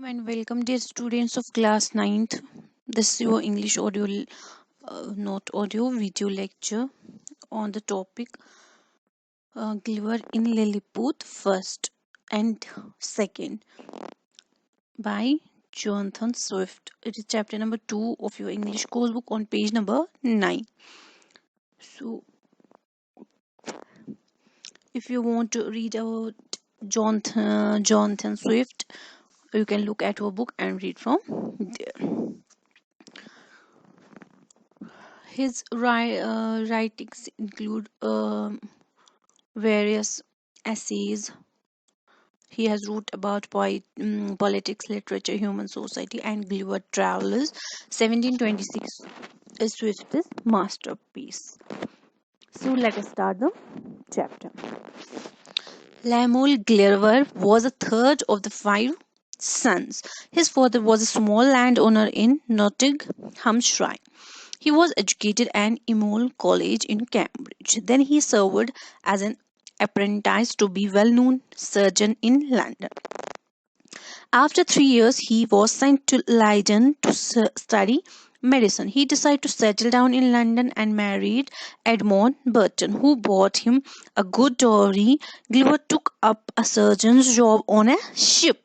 And welcome, dear students of class ninth. This is your English audio, not audio, video lecture on the topic Gulliver in Lilliput first and second by Jonathan Swift. It is chapter number 2 of your English course book on page number 9. So, if you want to read about Jonathan Swift, you can look at our book and read from there. His writings include various essays. He has wrote about politics, literature, human society, and Gulliver Travels. 1726 is Swift's masterpiece. So let us start the chapter. Lemuel Gulliver was a third of the 5 sons. His father was a small landowner in Nottinghamshire. He was educated at Imola College in Cambridge. Then he served as an apprentice to a well-known surgeon in London. After 3 years, he was sent to Leiden to study medicine. He decided to settle down in London and married Edmond Burton, who bought him a good dowry. Gulliver took up a surgeon's job on a ship,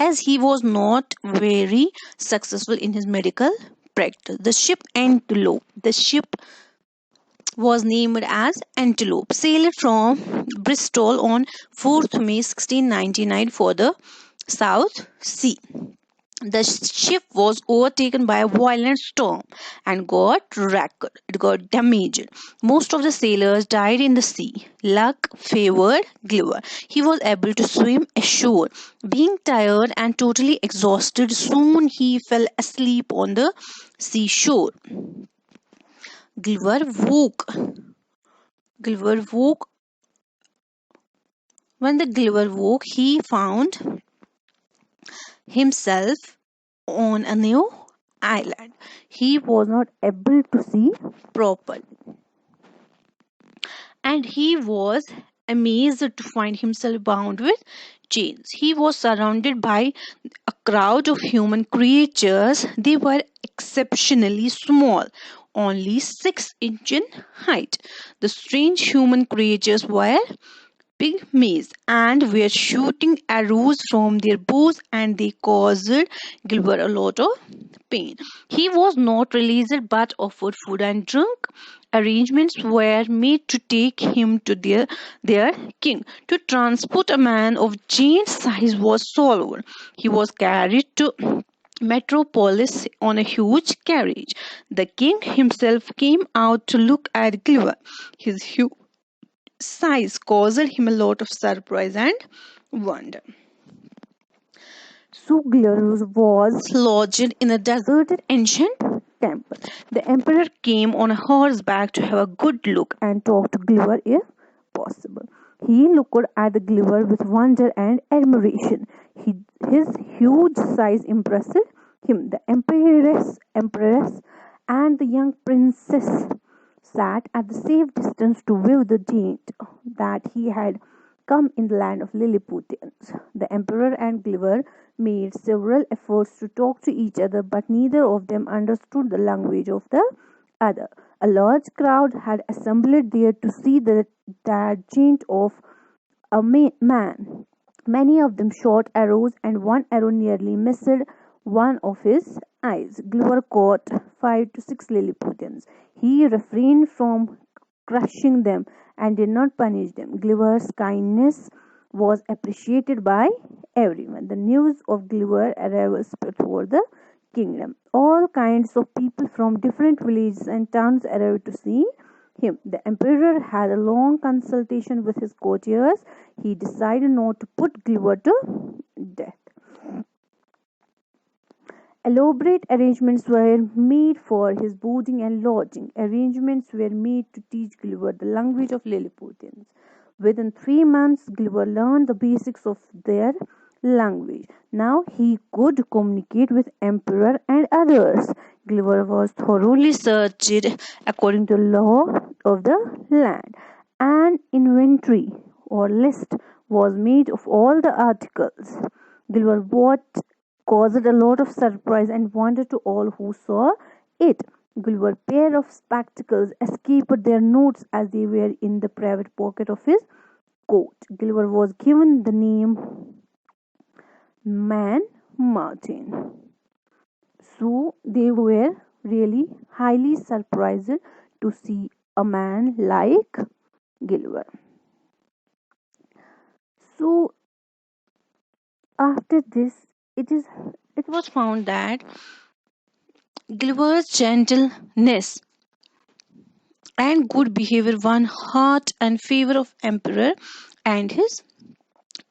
as he was not very successful in his medical practice. The ship was named as Antelope, sailed from Bristol on 4th May 1699 for the South Sea. The ship was overtaken by a violent storm and got wrecked. It got damaged. Most of the sailors died in the sea. Luck favored Gulliver. He was able to swim ashore. Being tired and totally exhausted, soon he fell asleep on the seashore. Gulliver woke. When the Gulliver woke, he found himself on a new island. He was not able to see properly, and he was amazed to find himself bound with chains. He was surrounded by a crowd of human creatures. They were exceptionally small, only 6 inches in height. The strange human creatures were pygmies and were shooting arrows from their bows, and they caused Gulliver a lot of pain. He was not released but offered food and drink. Arrangements were made to take him to their king. To transport a man of giant size was solved. He was carried to Metropolis on a huge carriage. The king himself came out to look at Gulliver. His huge size caused him a lot of surprise and wonder. So Gulliver was lodged in a deserted ancient temple. The emperor came on a horseback to have a good look and talk to Gulliver if possible. He looked at the Gulliver with wonder and admiration. His huge size impressed him. The empress, and the young princess sat at the safe distance to view the giant that he had come in the land of Lilliputians. The emperor and Gulliver made several efforts to talk to each other, but neither of them understood the language of the other. A large crowd had assembled there to see that giant of a man. Many of them shot arrows, and one arrow nearly missed one of his eyes. Gulliver caught 5 to 6 Lilliputians. He refrained from crushing them and did not punish them. Gulliver's kindness was appreciated by everyone. The news of Gulliver's arrival spread over the kingdom. All kinds of people from different villages and towns arrived to see him. The emperor had a long consultation with his courtiers. He decided not to put Gulliver to death. Elaborate arrangements were made for his boarding and lodging. Arrangements were made to teach Gulliver the language of Lilliputians. Within 3 months, Gulliver learned the basics of their language. Now he could communicate with emperor and others. Gulliver was thoroughly searched according to the law of the land. An inventory or list was made of all the articles Gulliver bought caused a lot of surprise and wonder to all who saw it. Gulliver's pair of spectacles escaped their notes as they were in the private pocket of his coat. Gulliver was given the name Man Martin. So they were really highly surprised to see a man like Gulliver. So after this, it was found that Gulliver's gentleness and good behavior won heart and favor of emperor and his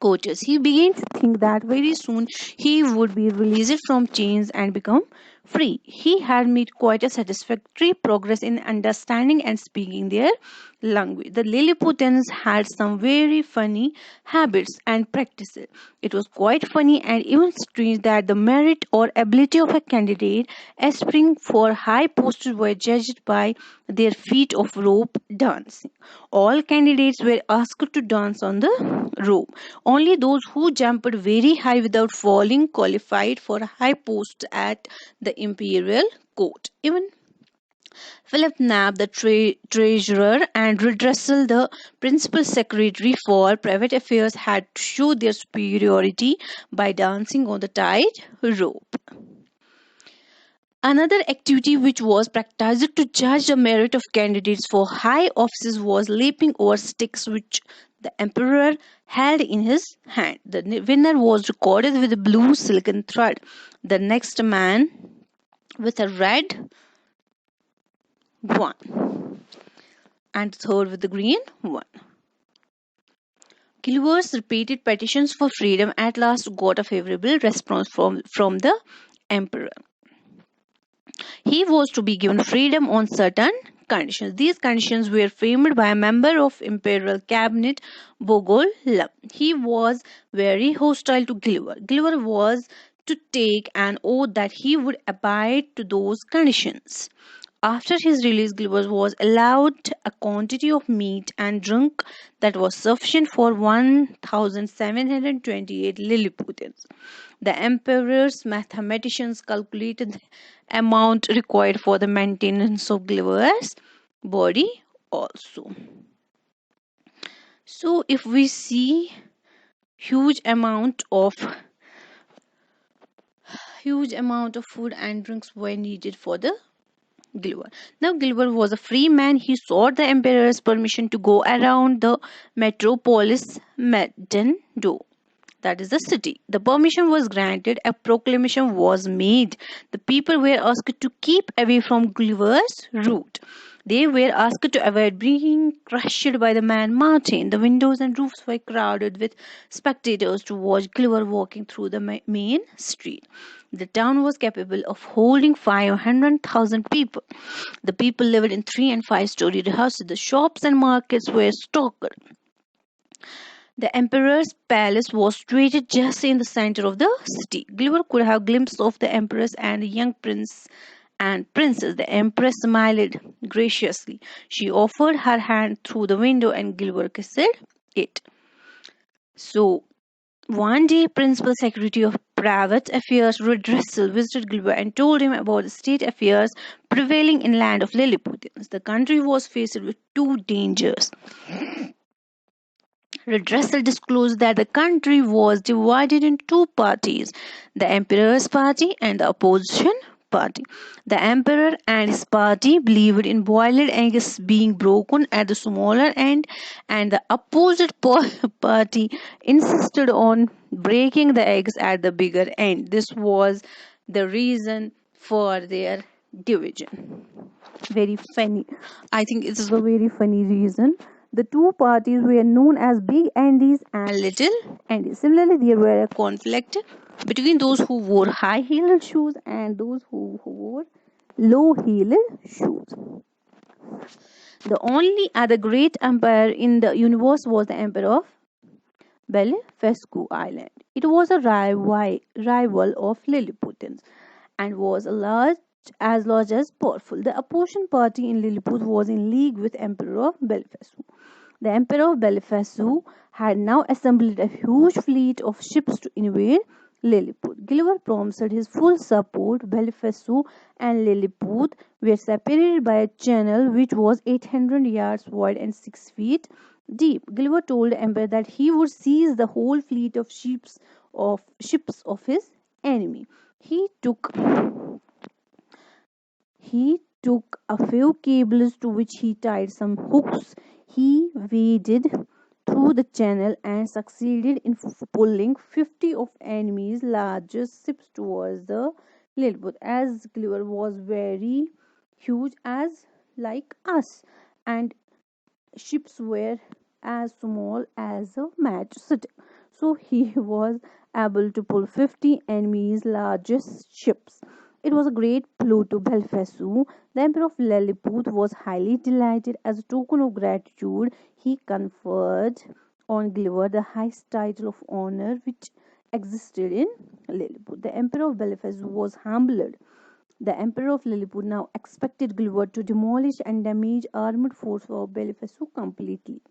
coaches. He began to think that very soon he would be released from chains and become free. He had made quite a satisfactory progress in understanding and speaking their language. The Lilliputians had some very funny habits and practices. It was quite funny and even strange that the merit or ability of a candidate aspiring for high posts were judged by their feat of rope dancing. All candidates were asked to dance on the rope. Only those who jumped very high without falling qualified for a high post at the imperial court. Even Philip Knapp, the treasurer, and Redressel, the principal secretary for private affairs, had to show their superiority by dancing on the tight rope. Another activity which was practiced to judge the merit of candidates for high offices was leaping over sticks which the emperor held in his hand. The winner was recorded with a blue silken thread. The next man with a red one, and the third with the green one. Gulliver's repeated petitions for freedom at last got a favorable response from the emperor. He was to be given freedom on certain conditions. These conditions were framed by a member of imperial cabinet, Bogol Lum. He was very hostile to Gulliver. Gulliver was to take an oath that he would abide to those conditions. After his release, Gulliver was allowed a quantity of meat and drink that was sufficient for 1,728 Lilliputians. The emperor's mathematicians calculated the amount required for the maintenance of Gulliver's body also. So if we see huge amount of food and drinks were needed for the Gulliver. Now Gulliver was a free man. He sought the emperor's permission to go around the metropolis Medendo, that is the city. The permission was granted. A proclamation was made. The people were asked to keep away from Gulliver's route. They were asked to avoid being crushed by the man Martin. The windows and roofs were crowded with spectators to watch Gulliver walking through the main street. The town was capable of holding 500,000 people. The people lived in 3 and 5-story houses. The shops and markets were stocked. The emperor's palace was situated just in the center of the city. Gulliver could have glimpses of the empress and the young prince and princess. The empress smiled graciously. She offered her hand through the window and Gulliver kissed it. So, one day, Principal Secretary of Private Affairs Redressel visited Gulliver and told him about the state affairs prevailing in land of Lilliputians. The country was faced with two dangers. Redressel disclosed that the country was divided into two parties, the emperor's party and the opposition party. The emperor and his party believed in boiled eggs being broken at the smaller end, and the opposite party insisted on breaking the eggs at the bigger end. This was the reason for their division. Very funny. I think it is a very funny reason. The two parties were known as Big Andes and Little Andes. Similarly, there were a conflict between those who wore high-heeled shoes and those who wore low-heeled shoes. The only other great empire in the universe was the Emperor of Belfescu Island. It was a rival of Lilliputians and was as large as powerful. The opposition party in Lilliput was in league with Emperor of Belfescu. The Emperor of Belfescu had now assembled a huge fleet of ships to invade Lilliput. Gulliver promised his full support. Bonifacio and Lilliput were separated by a channel which was 800 yards wide and 6 feet deep. Gulliver told the emperor that he would seize the whole fleet of ships of his enemy. He took a few cables to which he tied some hooks. He waded through the channel and succeeded in pulling 50 of enemy's largest ships towards the Lilliput. As Gulliver was very huge as like us, and ships were as small as a matchstick. So he was able to pull 50 enemies' largest ships. It was a great blow to Belfast. The Emperor of Lilliput was highly delighted. As a token of gratitude, he conferred on Gulliver the highest title of honor which existed in Lilliput. The Emperor of Belfast was humbled. The Emperor of Lilliput now expected Gulliver to demolish and damage armored force of Belfast completely.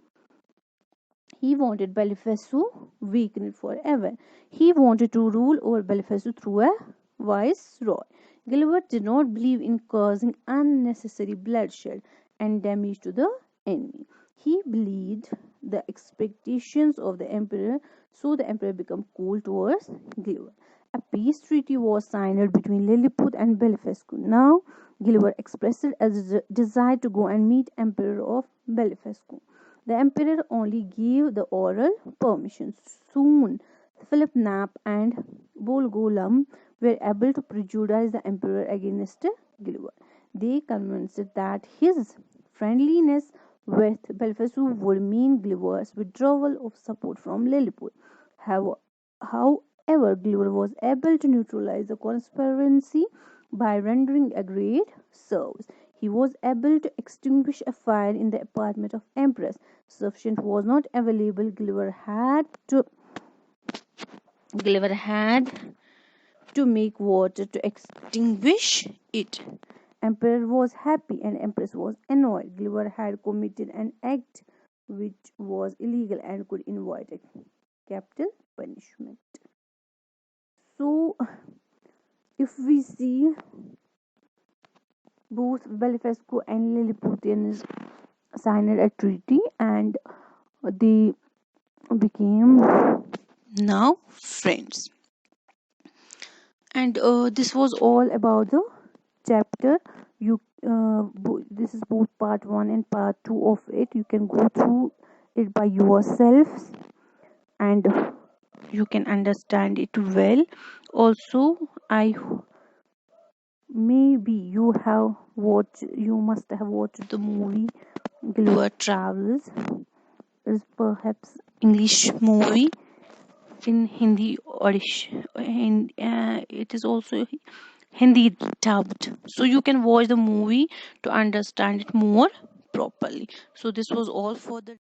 He wanted Belfast weakened forever. He wanted to rule over Belfast through a viceroy. Gulliver did not believe in causing unnecessary bloodshed and damage to the enemy. He believed the expectations of the emperor, so the emperor became cool towards Gulliver. A peace treaty was signed between Lilliput and Belfast. Now Gulliver expressed a desire to go and meet Emperor of Belfast. The emperor only gave the oral permission. Soon, Philip Knapp and Bolgolam were able to prejudice the emperor against Gulliver. They convinced that his friendliness with Belfast would mean Gulliver's withdrawal of support from Lilliput. However, Gulliver was able to neutralize the conspiracy by rendering a great service. He was able to extinguish a fire in the apartment of Empress. Sufficient was not available. Gulliver had to make water to extinguish it. Emperor was happy and Empress was annoyed. Gulliver had committed an act which was illegal and could invite a capital punishment. So, if we see, both Belfast and Lilliputians signed a treaty and they became now friends. And this was all about the chapter. This is both part 1 and part 2 of it. You can go through it by yourselves and you can understand it well. Also, maybe you must have watched the movie Gulliver Travels. It is perhaps English movie in Hindi it is also Hindi dubbed. So you can watch the movie to understand it more properly. So this was all for the